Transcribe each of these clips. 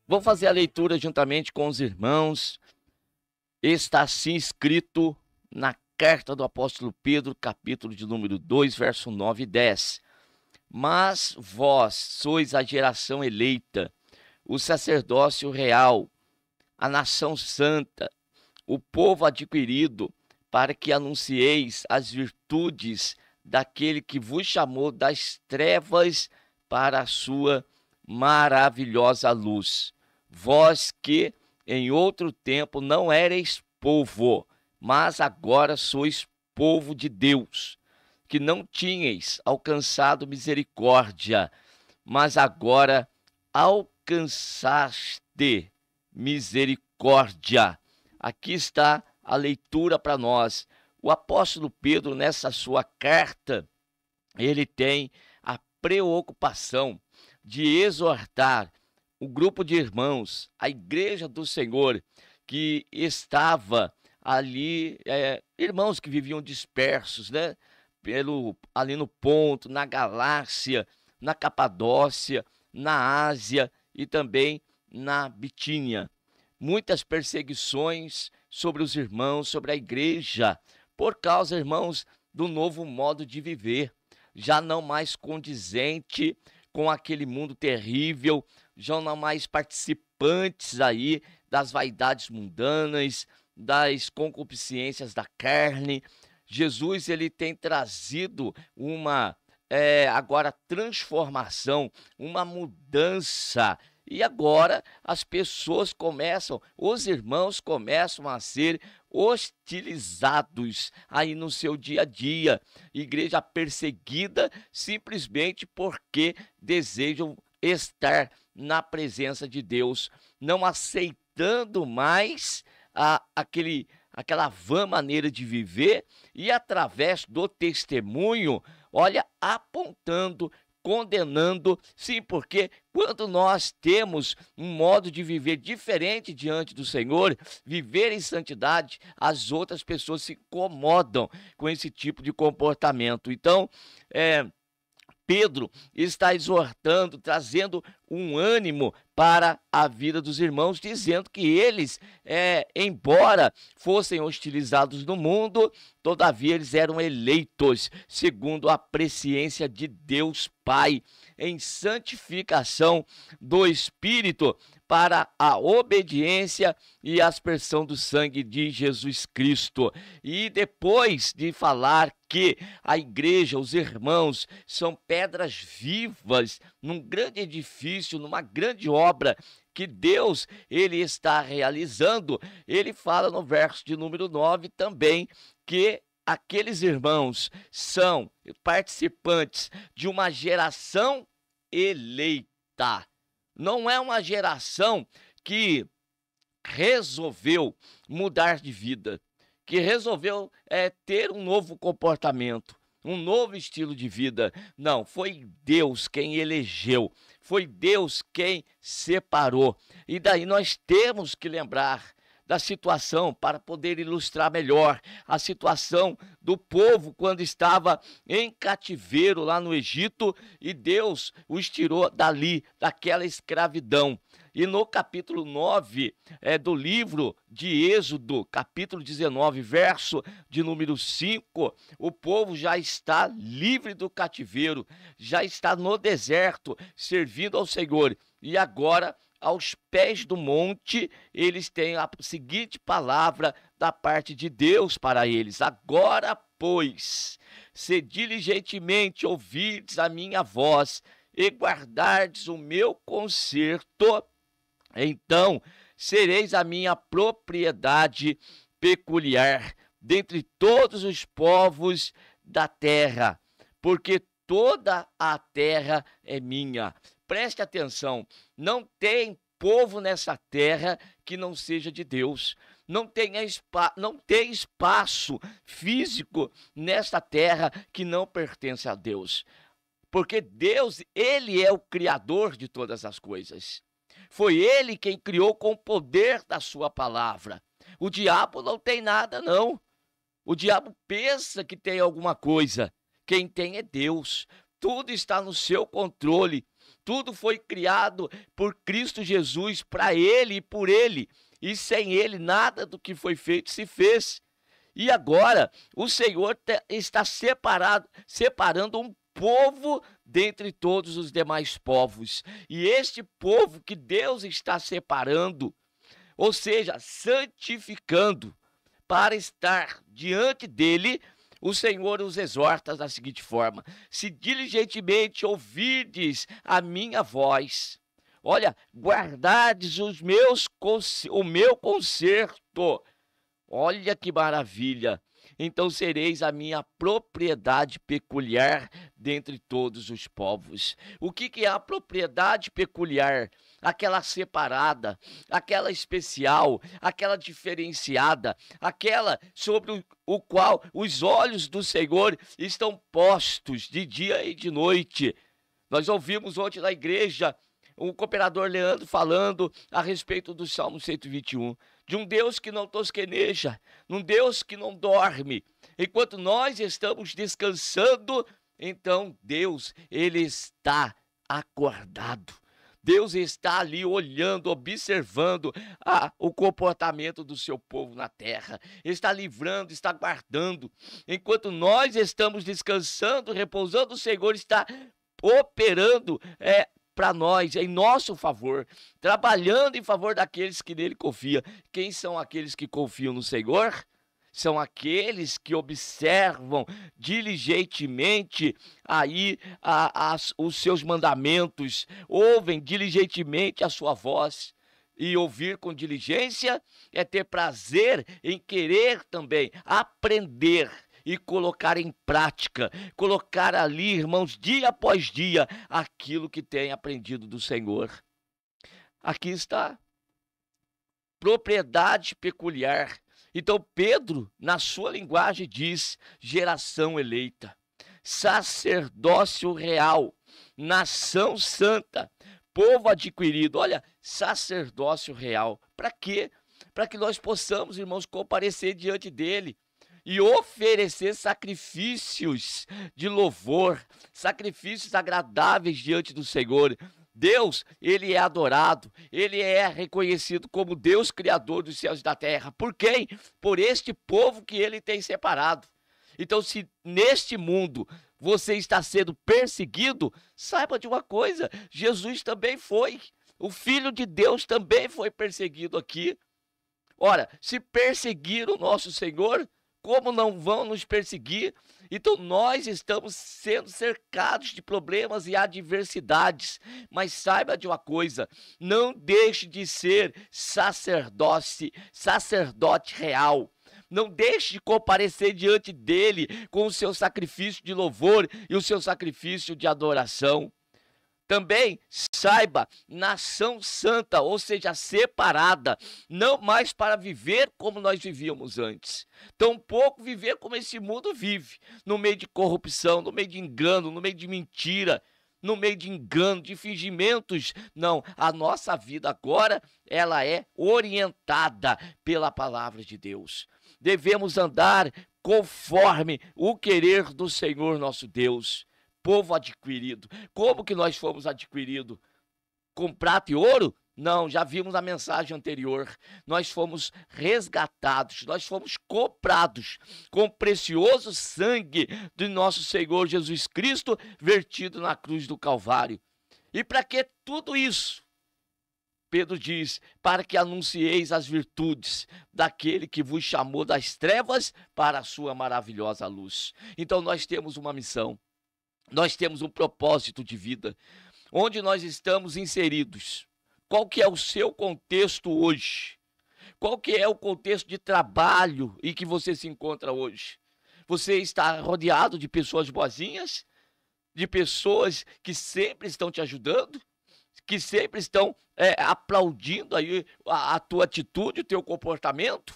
Vou fazer a leitura juntamente com os irmãos. Está assim escrito na carta do apóstolo Pedro, capítulo de número 2, verso 9 e 10. Mas vós sois a geração eleita, o sacerdócio real, a nação santa, o povo adquirido, para que anuncieis as virtudes daquele que vos chamou das trevas para a sua maravilhosa luz. Vós que em outro tempo não erais povo, mas agora sois povo de Deus, que não tinhais alcançado misericórdia, mas agora alcançaste misericórdia. Aqui está a leitura para nós. O apóstolo Pedro, nessa sua carta, ele tem a preocupação de exortar o grupo de irmãos, a igreja do Senhor, que estava ali, irmãos que viviam dispersos, né? Ali no Ponto, na Galácia, na Capadócia, na Ásia e também na Bitínia. Muitas perseguições sobre os irmãos, sobre a igreja, por causa, irmãos, do novo modo de viver, já não mais condizente com aquele mundo terrível, já não mais participantes aí das vaidades mundanas, das concupiscências da carne. Jesus, ele tem trazido uma agora transformação, uma mudança. E agora as pessoas começam, os irmãos começam a ser hostilizados aí no seu dia a dia. Igreja perseguida simplesmente porque desejam estar na presença de Deus, não aceitando mais aquela vã maneira de viver e através do testemunho, olha, apontando, condenando, sim, porque quando nós temos um modo de viver diferente diante do Senhor, viver em santidade, as outras pessoas se incomodam com esse tipo de comportamento. Então, Pedro está exortando, trazendo um ânimo para a vida dos irmãos, dizendo que eles, embora fossem hostilizados no mundo, todavia eles eram eleitos segundo a presciência de Deus Pai, em santificação do Espírito, para a obediência e aspersão do sangue de Jesus Cristo. E depois de falar que a igreja, os irmãos, são pedras vivas num grande edifício, numa grande obra que Deus ele está realizando, ele fala no verso de número 9 também que aqueles irmãos são participantes de uma geração eleita. Não é uma geração que resolveu mudar de vida, que resolveu ter um novo comportamento, um novo estilo de vida. Não, foi Deus quem elegeu, foi Deus quem separou. E daí nós temos que lembrar da situação para poder ilustrar melhor a situação do povo quando estava em cativeiro lá no Egito e Deus os tirou dali, daquela escravidão. E no capítulo 9 do livro de Êxodo, capítulo 19, verso de número 5, o povo já está livre do cativeiro, já está no deserto, servindo ao Senhor. E agora, aos pés do monte, eles têm a seguinte palavra da parte de Deus para eles: agora, pois, se diligentemente ouvirdes a minha voz e guardardes o meu conserto, então sereis a minha propriedade peculiar dentre todos os povos da terra, porque toda a terra é minha. Preste atenção, não tem povo nessa terra que não seja de Deus. Não tem espaço físico nesta terra que não pertence a Deus. Porque Deus, ele é o criador de todas as coisas. Foi ele quem criou com o poder da sua palavra. O diabo não tem nada, não. O diabo pensa que tem alguma coisa. Quem tem é Deus. Tudo está no seu controle. tudo foi criado por Cristo Jesus, para Ele e por Ele. E sem Ele, nada do que foi feito se fez. E agora, o Senhor está separando um povo dentre todos os demais povos. E este povo que Deus está separando, ou seja, santificando, para estar diante dele, o Senhor os exorta da seguinte forma: se diligentemente ouvirdes a minha voz, olha, guardardes o meu conserto, olha que maravilha, então sereis a minha propriedade peculiar dentre todos os povos. O que é a propriedade peculiar? Aquela separada, aquela especial, aquela diferenciada, aquela sobre o qual os olhos do Senhor estão postos de dia e de noite. Nós ouvimos ontem na igreja o cooperador Leandro falando a respeito do Salmo 121, de um Deus que não tosqueneja, um Deus que não dorme. Enquanto nós estamos descansando, então Deus, ele está acordado. Deus está ali olhando, observando o comportamento do seu povo na terra. Está livrando, está guardando. Enquanto nós estamos descansando, repousando, o Senhor está operando para nós, em nosso favor, trabalhando em favor daqueles que nele confiam. Quem são aqueles que confiam no Senhor? São aqueles que observam diligentemente aí os seus mandamentos, ouvem diligentemente a sua voz. E ouvir com diligência é ter prazer em querer também aprender e colocar em prática, colocar ali, irmãos, dia após dia, aquilo que tem aprendido do Senhor. Aqui está, propriedade peculiar. Então Pedro, na sua linguagem, diz geração eleita, sacerdócio real, nação santa, povo adquirido. Olha, sacerdócio real. Para quê? Para que nós possamos, irmãos, comparecer diante dele e oferecer sacrifícios de louvor, sacrifícios agradáveis diante do Senhor. Deus, ele é adorado, ele é reconhecido como Deus criador dos céus e da terra. Por quem? Por este povo que ele tem separado. Então, se neste mundo você está sendo perseguido, saiba de uma coisa, Jesus também foi. O Filho de Deus também foi perseguido aqui. Ora, se perseguir o nosso Senhor, como não vão nos perseguir? Então nós estamos sendo cercados de problemas e adversidades, mas saiba de uma coisa, não deixe de ser sacerdote real. Não deixe de comparecer diante dele com o seu sacrifício de louvor e o seu sacrifício de adoração. Também saiba, nação santa, ou seja, separada, não mais para viver como nós vivíamos antes, tampouco viver como esse mundo vive, no meio de corrupção, no meio de engano, no meio de mentira, no meio de engano, de fingimentos. Não, a nossa vida agora, ela é orientada pela palavra de Deus. Devemos andar conforme o querer do Senhor nosso Deus. Povo adquirido. Como que nós fomos adquiridos? Com prata e ouro? Não, já vimos a mensagem anterior. Nós fomos resgatados, nós fomos comprados com o precioso sangue do nosso Senhor Jesus Cristo vertido na cruz do Calvário. E para que tudo isso? Pedro diz, para que anuncieis as virtudes daquele que vos chamou das trevas para a sua maravilhosa luz. Então nós temos uma missão. Nós temos um propósito de vida, onde nós estamos inseridos. Qual que é o seu contexto hoje? Qual que é o contexto de trabalho em que você se encontra hoje? Você está rodeado de pessoas boazinhas? De pessoas que sempre estão te ajudando? Que sempre estão aplaudindo aí a tua atitude, o teu comportamento?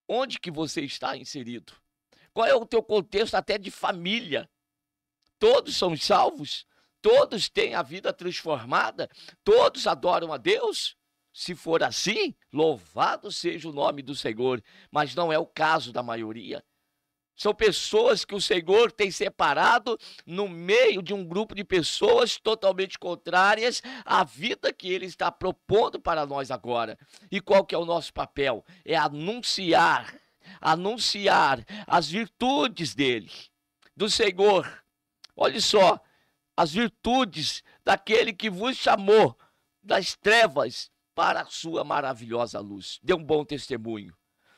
Onde que você está inserido? Qual é o teu contexto até de família? Todos são salvos? Todos têm a vida transformada? Todos adoram a Deus? Se for assim, louvado seja o nome do Senhor, mas não é o caso da maioria. São pessoas que o Senhor tem separado no meio de um grupo de pessoas totalmente contrárias à vida que Ele está propondo para nós agora. E qual que é o nosso papel? É anunciar as virtudes dele, do Senhor. Olha só, as virtudes daquele que vos chamou das trevas para a sua maravilhosa luz. Dê um bom testemunho.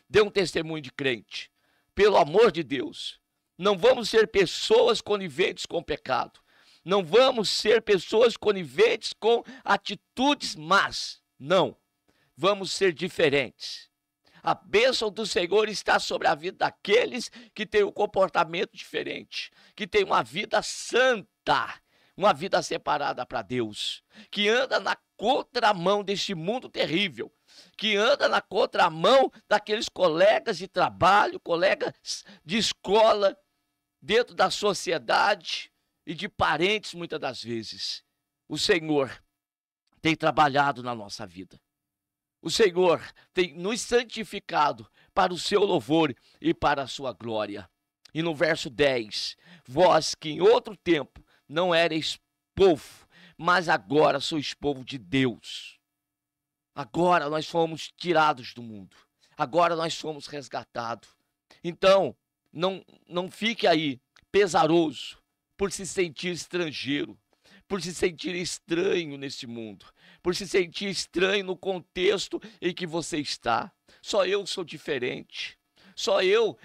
Dê um testemunho de crente. Pelo amor de Deus, não vamos ser pessoas coniventes com o pecado. Não vamos ser pessoas coniventes com atitudes más. Não. Vamos ser diferentes. A bênção do Senhor está sobre a vida daqueles que têm um comportamento diferente, que têm uma vida santa, uma vida separada para Deus, que anda na contramão deste mundo terrível, que anda na contramão daqueles colegas de trabalho, colegas de escola, dentro da sociedade e de parentes muitas das vezes. O Senhor tem trabalhado na nossa vida. O Senhor tem nos santificado para o seu louvor e para a sua glória. E no verso 10, vós que em outro tempo não erais povo, mas agora sois povo de Deus. Agora nós fomos tirados do mundo. Agora nós fomos resgatados. Então, não fique aí pesaroso por se sentir estrangeiro, por se sentir estranho nesse mundo, por se sentir estranho no contexto em que você está. Só eu sou diferente. Só eu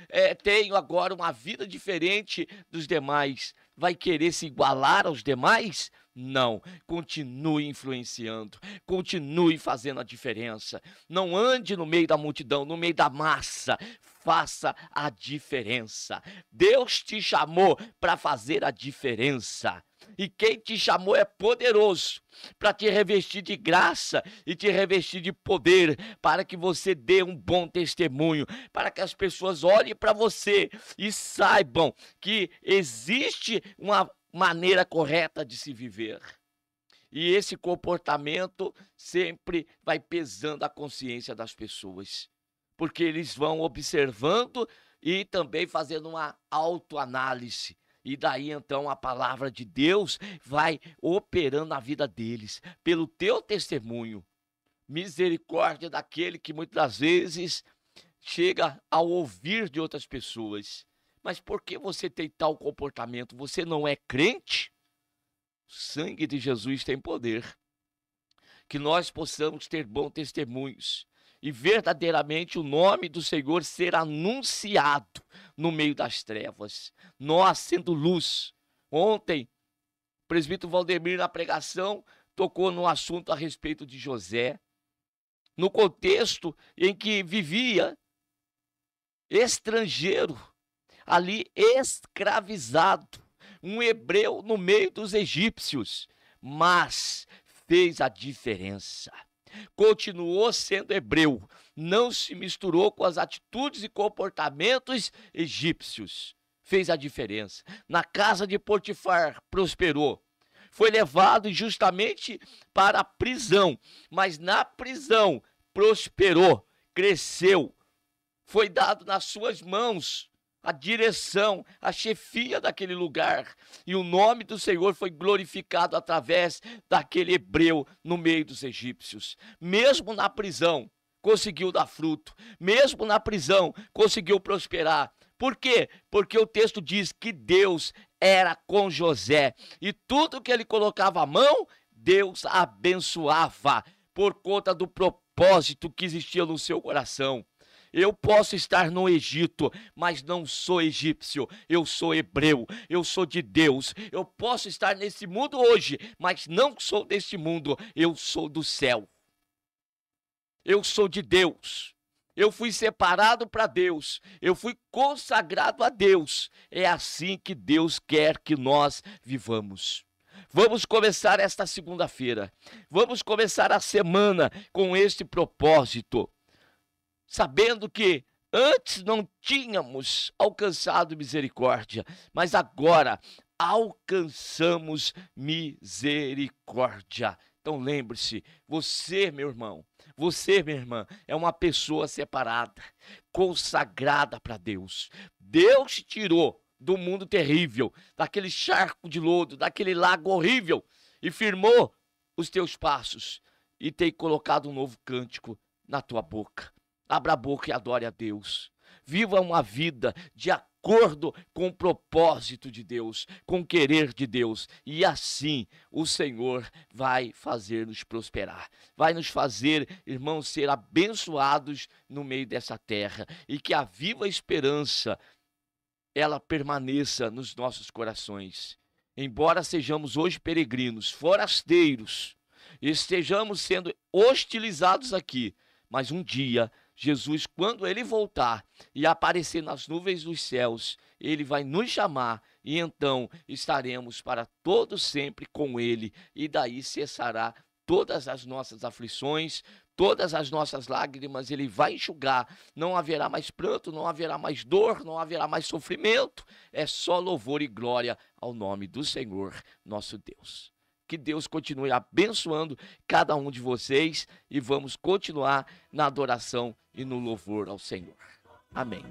tenho agora uma vida diferente dos demais. Vai querer se igualar aos demais? Não, continue influenciando, continue fazendo a diferença. Não ande no meio da multidão, no meio da massa. Faça a diferença. Deus te chamou para fazer a diferença. E quem te chamou é poderoso para te revestir de graça e te revestir de poder, para que você dê um bom testemunho, para que as pessoas olhem para você e saibam que existe uma maneira correta de se viver. E esse comportamento sempre vai pesando a consciência das pessoas, porque eles vão observando e também fazendo uma autoanálise. E daí então a palavra de Deus vai operando na vida deles, pelo teu testemunho. Misericórdia daquele que muitas das vezes chega ao ouvir de outras pessoas. Mas por que você tem tal comportamento? Você não é crente? O sangue de Jesus tem poder. Que nós possamos ter bons testemunhos e verdadeiramente o nome do Senhor ser anunciado no meio das trevas. Nós sendo luz. Ontem, o presbítero Valdemir na pregação tocou no assunto a respeito de José, no contexto em que vivia estrangeiro, ali escravizado, um hebreu no meio dos egípcios, mas fez a diferença. Continuou sendo hebreu, não se misturou com as atitudes e comportamentos egípcios. Fez a diferença. Na casa de Potifar prosperou. Foi levado injustamente para a prisão, mas na prisão prosperou, cresceu. Foi dado nas suas mãos a direção, a chefia daquele lugar. E o nome do Senhor foi glorificado através daquele hebreu no meio dos egípcios. Mesmo na prisão, conseguiu dar fruto. Mesmo na prisão, conseguiu prosperar. Por quê? Porque o texto diz que Deus era com José. E tudo que ele colocava a mão, Deus abençoava por conta do propósito que existia no seu coração. Eu posso estar no Egito, mas não sou egípcio, eu sou hebreu, eu sou de Deus. Eu posso estar nesse mundo hoje, mas não sou deste mundo, eu sou do céu. Eu sou de Deus. Eu fui separado para Deus, eu fui consagrado a Deus. É assim que Deus quer que nós vivamos. Vamos começar esta segunda-feira, vamos começar a semana com este propósito, sabendo que antes não tínhamos alcançado misericórdia, mas agora alcançamos misericórdia Então lembre-se, você, meu irmão, você, minha irmã, é uma pessoa separada, consagrada para Deus. Deus te tirou do mundo terrível, daquele charco de lodo, daquele lago horrível, e firmou os teus passos e tem colocado um novo cântico na tua boca. Abra a boca e adore a Deus. Viva uma vida de acordo com o propósito de Deus, com o querer de Deus. E assim o Senhor vai fazer-nos prosperar. Vai nos fazer, irmãos, ser abençoados no meio dessa terra. E que a viva esperança, ela permaneça nos nossos corações. Embora sejamos hoje peregrinos, forasteiros, estejamos sendo hostilizados aqui, mas um dia Jesus, quando ele voltar e aparecer nas nuvens dos céus, ele vai nos chamar e então estaremos para todo sempre com ele, e daí cessará todas as nossas aflições, todas as nossas lágrimas, ele vai enxugar. Não haverá mais pranto, não haverá mais dor, não haverá mais sofrimento. É só louvor e glória ao nome do Senhor, nosso Deus. Que Deus continue abençoando cada um de vocês e vamos continuar na adoração e no louvor ao Senhor. Amém.